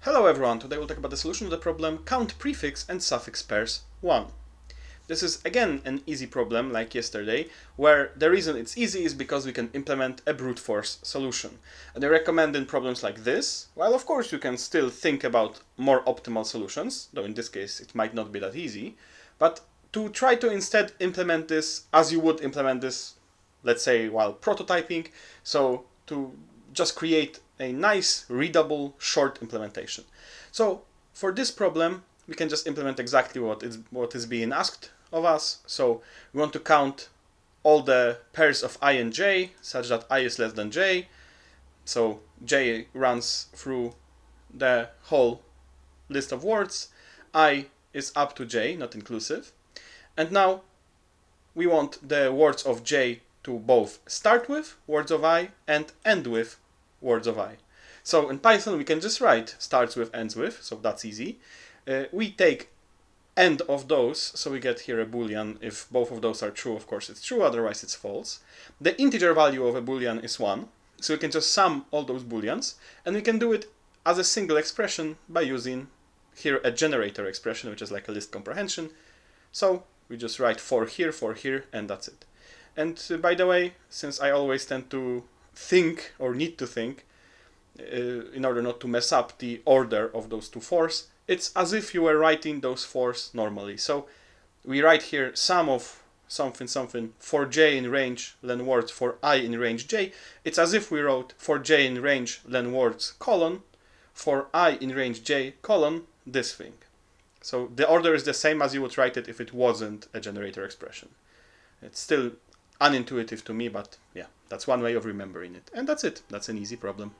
Hello everyone, today we'll talk about the solution to the problem count prefix and suffix pairs 1. This is again an easy problem like yesterday, where the reason it's easy is because we can implement a brute force solution. And I recommend in problems like this, while of course you can still think about more optimal solutions, though in this case it might not be that easy, but to try to instead implement this as you would implement this, let's say, while prototyping, so to just create a nice, readable, short implementation. So for this problem, we can just implement exactly what is being asked of us. So we want to count all the pairs of I and j, such that I is less than j. So j runs through the whole list of words. I is up to j, not inclusive. And now we want the words of j to both start with words of I and end with words of I. So in Python we can just write starts with, ends with, so that's easy. We take end of those, so we get here a boolean. If both of those are true, of course it's true, otherwise it's false. The integer value of a boolean is 1, so we can just sum all those booleans, and we can do it as a single expression by using here a generator expression, which is like a list comprehension. So we just write for here, and that's it. And by the way, since I always tend to think or need to think in order not to mess up the order of those two fors, it's as if you were writing those fors normally. So we write here sum of something for j in range len words for I in range j. It's as if we wrote for j in range len words colon for I in range j colon this thing. So the order is the same as you would write it if it wasn't a generator expression. It's still unintuitive to me, but yeah, that's one way of remembering it. And that's it. That's an easy problem.